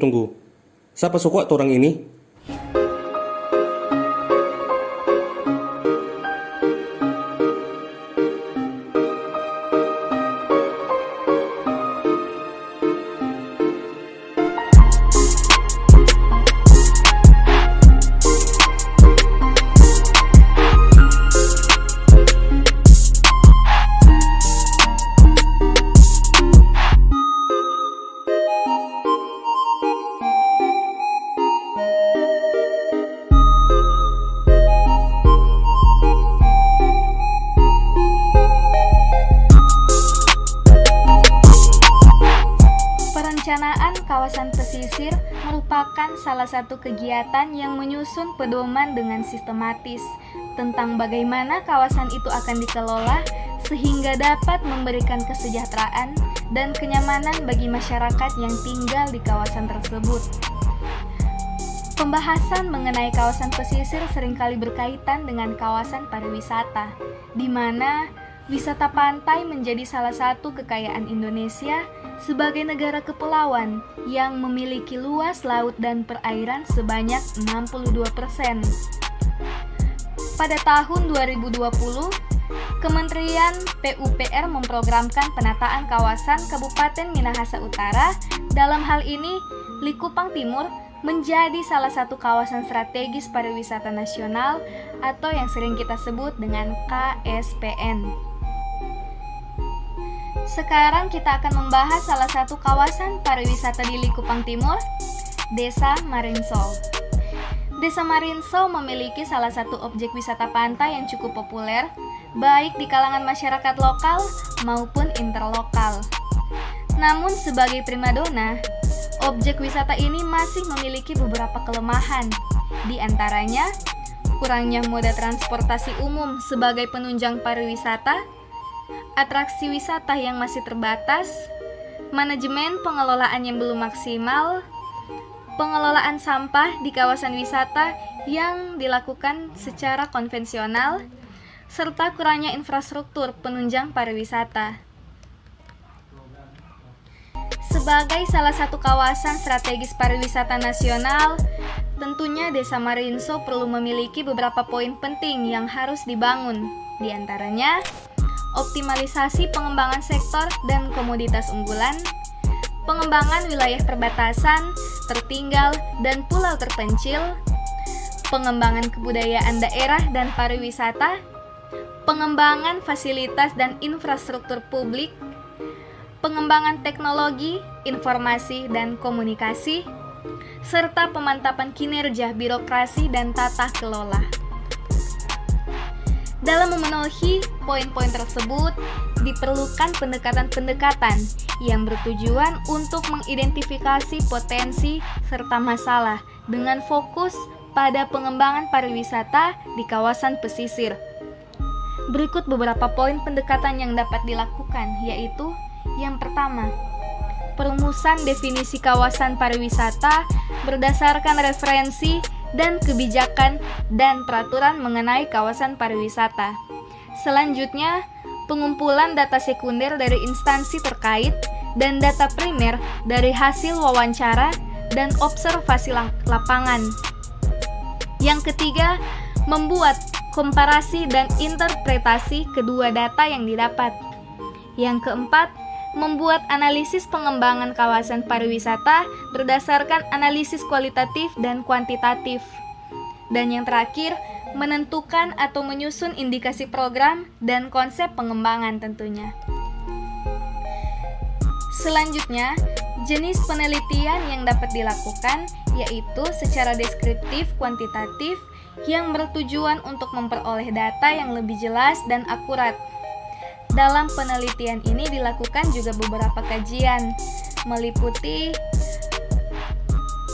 Tunggu. Siapa suka tuh orang ini? Perencanaan kawasan pesisir merupakan salah satu kegiatan yang menyusun pedoman dengan sistematis tentang bagaimana kawasan itu akan dikelola sehingga dapat memberikan kesejahteraan dan kenyamanan bagi masyarakat yang tinggal di kawasan tersebut. Pembahasan mengenai kawasan pesisir seringkali berkaitan dengan kawasan pariwisata, di mana wisata pantai menjadi salah satu kekayaan Indonesia sebagai negara kepulauan yang memiliki luas laut dan perairan sebanyak 62%. Pada tahun 2020, Kementerian PUPR memprogramkan penataan kawasan Kabupaten Minahasa Utara. Dalam hal ini, Likupang Timur menjadi salah satu kawasan strategis pariwisata nasional atau yang sering kita sebut dengan KSPN. Sekarang kita akan membahas salah satu kawasan pariwisata di Likupang Timur, Desa Marinsol. Desa Marinsol memiliki salah satu objek wisata pantai yang cukup populer, baik di kalangan masyarakat lokal maupun interlokal. Namun sebagai primadona, objek wisata ini masih memiliki beberapa kelemahan, di antaranya kurangnya moda transportasi umum sebagai penunjang pariwisata, atraksi wisata yang masih terbatas, manajemen pengelolaan yang belum maksimal, pengelolaan sampah di kawasan wisata yang dilakukan secara konvensional, serta kurangnya infrastruktur penunjang pariwisata. Sebagai salah satu kawasan strategis pariwisata nasional, tentunya Desa Marinsol perlu memiliki beberapa poin penting yang harus dibangun, di antaranya optimalisasi pengembangan sektor dan komoditas unggulan, pengembangan wilayah perbatasan, tertinggal, dan pulau terpencil, pengembangan kebudayaan daerah dan pariwisata, pengembangan fasilitas dan infrastruktur publik, pengembangan teknologi, informasi, dan komunikasi, serta pemantapan kinerja birokrasi dan tata kelola. Dalam memenuhi poin-poin tersebut, diperlukan pendekatan-pendekatan yang bertujuan untuk mengidentifikasi potensi serta masalah dengan fokus pada pengembangan pariwisata di kawasan pesisir. Berikut beberapa poin pendekatan yang dapat dilakukan, yaitu yang pertama, perumusan definisi kawasan pariwisata berdasarkan referensi dan kebijakan dan peraturan mengenai kawasan pariwisata. Selanjutnya, pengumpulan data sekunder dari instansi terkait dan data primer dari hasil wawancara dan observasi lapangan. Yang ketiga, membuat komparasi dan interpretasi kedua data yang didapat. Yang keempat, membuat analisis pengembangan kawasan pariwisata berdasarkan analisis kualitatif dan kuantitatif. Dan yang terakhir, menentukan atau menyusun indikasi program dan konsep pengembangan tentunya. Selanjutnya, jenis penelitian yang dapat dilakukan yaitu secara deskriptif kuantitatif yang bertujuan untuk memperoleh data yang lebih jelas dan akurat. Dalam penelitian ini dilakukan juga beberapa kajian, meliputi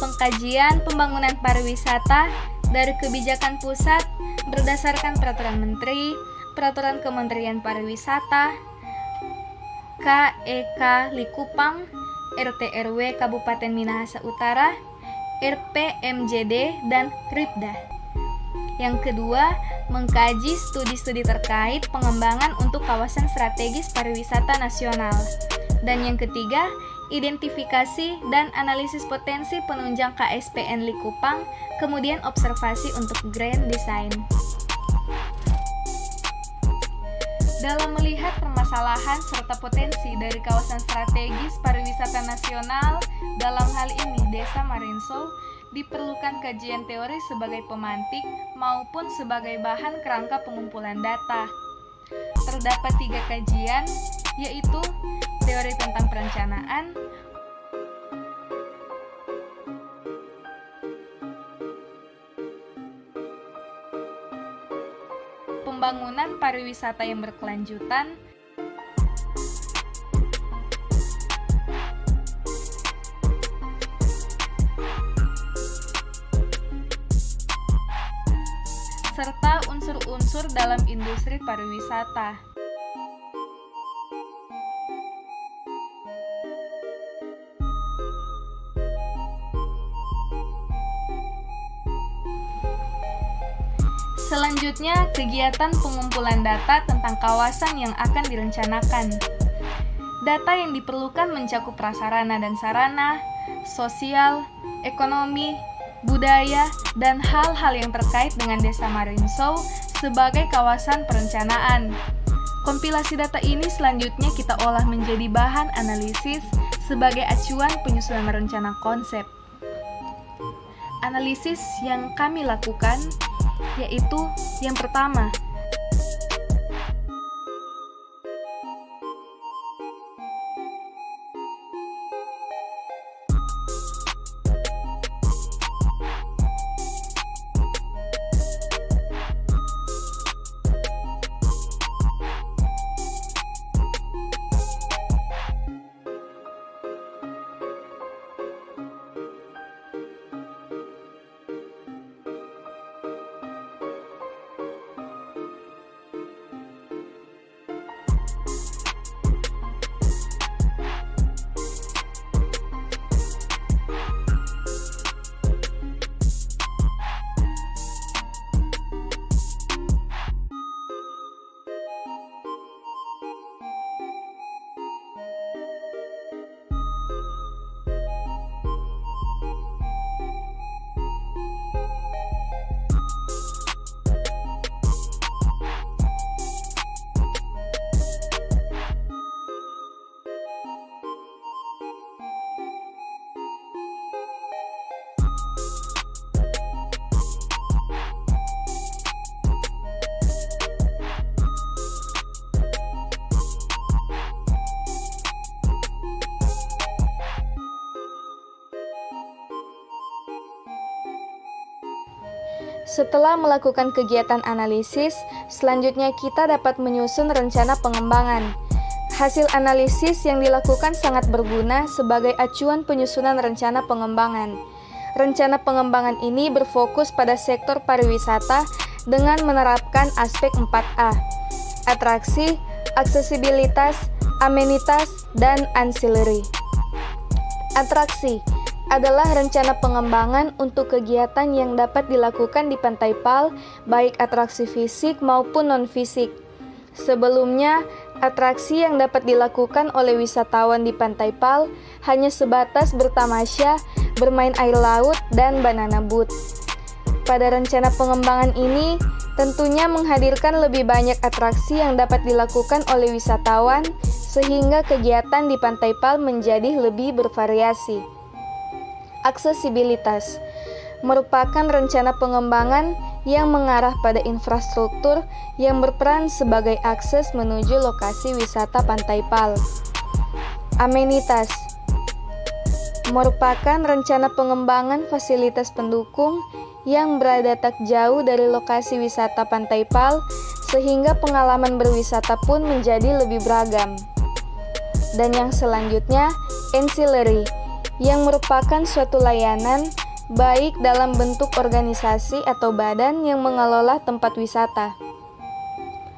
pengkajian pembangunan pariwisata dari kebijakan pusat berdasarkan peraturan menteri, peraturan Kementerian Pariwisata, KEK Likupang, RT/RW Kabupaten Minahasa Utara, RPMJD, dan RIPDA. Yang kedua, mengkaji studi-studi terkait pengembangan untuk kawasan strategis pariwisata nasional. Dan yang ketiga, identifikasi dan analisis potensi penunjang KSPN Likupang, kemudian observasi untuk grand design. Dalam melihat permasalahan serta potensi dari kawasan strategis pariwisata nasional, dalam hal ini Desa Marinsou, diperlukan kajian teori sebagai pemantik maupun sebagai bahan kerangka pengumpulan data. Terdapat 3 kajian, yaitu teori tentang perencanaan, pembangunan pariwisata yang berkelanjutan, serta unsur-unsur dalam industri pariwisata. Selanjutnya, kegiatan pengumpulan data tentang kawasan yang akan direncanakan. Data yang diperlukan mencakup prasarana dan sarana, sosial, ekonomi, budaya, dan hal-hal yang terkait dengan Desa Marinsou sebagai kawasan perencanaan. Kompilasi data ini selanjutnya kita olah menjadi bahan analisis sebagai acuan penyusunan rencana konsep. Analisis yang kami lakukan yaitu yang pertama, setelah melakukan kegiatan analisis, selanjutnya kita dapat menyusun rencana pengembangan. Hasil analisis yang dilakukan sangat berguna sebagai acuan penyusunan rencana pengembangan. Rencana pengembangan ini berfokus pada sektor pariwisata dengan menerapkan aspek 4A: atraksi, aksesibilitas, amenitas, dan ancillary. Atraksi adalah rencana pengembangan untuk kegiatan yang dapat dilakukan di Pantai Pal, baik atraksi fisik maupun non-fisik. Sebelumnya, atraksi yang dapat dilakukan oleh wisatawan di Pantai Pal hanya sebatas bertamasya, bermain air laut, dan banana boat. Pada rencana pengembangan ini, tentunya menghadirkan lebih banyak atraksi yang dapat dilakukan oleh wisatawan, sehingga kegiatan di Pantai Pal menjadi lebih bervariasi. Aksesibilitas merupakan rencana pengembangan yang mengarah pada infrastruktur yang berperan sebagai akses menuju lokasi wisata Pantai Pal. Amenitas merupakan rencana pengembangan fasilitas pendukung yang berada tak jauh dari lokasi wisata Pantai Pal, sehingga pengalaman berwisata pun menjadi lebih beragam. Dan yang selanjutnya, ancillary, yang merupakan suatu layanan baik dalam bentuk organisasi atau badan yang mengelola tempat wisata.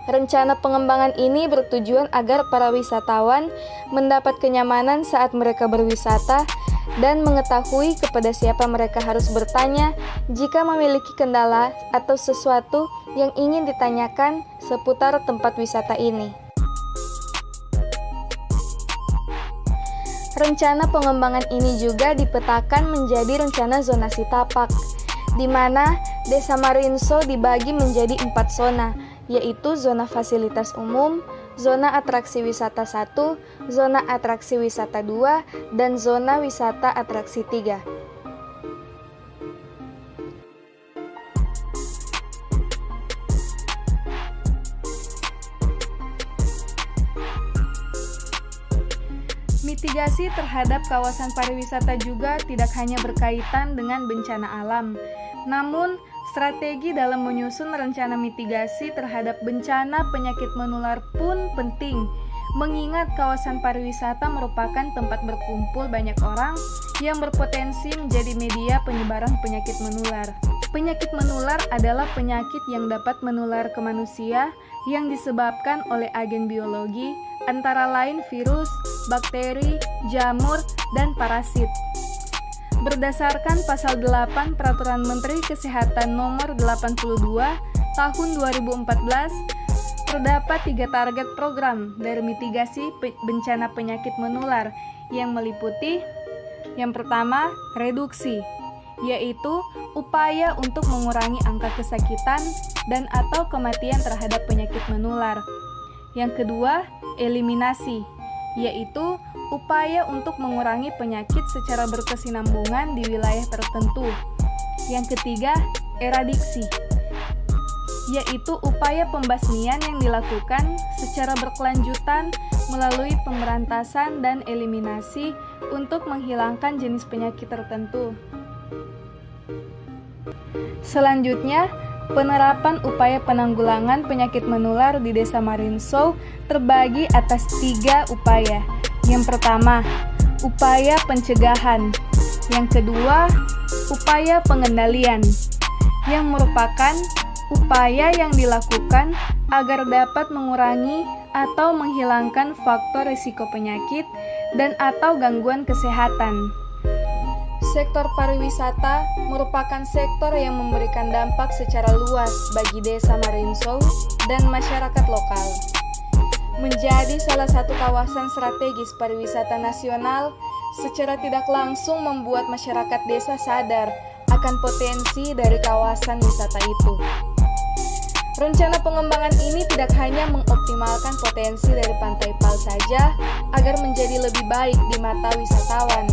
Rencana pengembangan ini bertujuan agar para wisatawan mendapat kenyamanan saat mereka berwisata dan mengetahui kepada siapa mereka harus bertanya jika memiliki kendala atau sesuatu yang ingin ditanyakan seputar tempat wisata ini. Rencana pengembangan ini juga dipetakan menjadi rencana zonasi tapak, di mana Desa Marinso dibagi menjadi 4 zona, yaitu zona fasilitas umum, zona atraksi wisata 1, zona atraksi wisata 2, dan zona wisata atraksi 3. Mitigasi terhadap kawasan pariwisata juga tidak hanya berkaitan dengan bencana alam, namun strategi dalam menyusun rencana mitigasi terhadap bencana penyakit menular pun penting, mengingat kawasan pariwisata merupakan tempat berkumpul banyak orang yang berpotensi menjadi media penyebaran penyakit menular. Penyakit menular adalah penyakit yang dapat menular ke manusia yang disebabkan oleh agen biologi, antara lain virus, bakteri, jamur, dan parasit. Berdasarkan pasal 8 Peraturan Menteri Kesehatan Nomor 82 Tahun 2014, terdapat 3 target program dari mitigasi bencana penyakit menular yang meliputi: yang pertama, reduksi, yaitu upaya untuk mengurangi angka kesakitan dan atau kematian terhadap penyakit menular. Yang kedua, eliminasi, yaitu upaya untuk mengurangi penyakit secara berkesinambungan di wilayah tertentu. Yang ketiga, eradiksi, yaitu upaya pembasmian yang dilakukan secara berkelanjutan melalui pemberantasan dan eliminasi untuk menghilangkan jenis penyakit tertentu. Selanjutnya, penerapan upaya penanggulangan penyakit menular di Desa Marinso terbagi atas 3 upaya. Yang pertama, upaya pencegahan. Yang kedua, upaya pengendalian, yang merupakan upaya yang dilakukan agar dapat mengurangi atau menghilangkan faktor risiko penyakit dan atau gangguan kesehatan. Sektor pariwisata merupakan sektor yang memberikan dampak secara luas bagi Desa Marinso dan masyarakat lokal. Menjadi salah satu kawasan strategis pariwisata nasional, secara tidak langsung membuat masyarakat desa sadar akan potensi dari kawasan wisata itu. Rencana pengembangan ini tidak hanya mengoptimalkan potensi dari Pantai Pal saja agar menjadi lebih baik di mata wisatawan,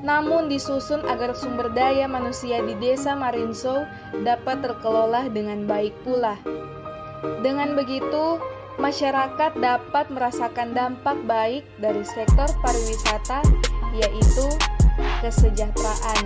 namun disusun agar sumber daya manusia di Desa Marinso dapat terkelola dengan baik pula. Dengan begitu, masyarakat dapat merasakan dampak baik dari sektor pariwisata, yaitu kesejahteraan.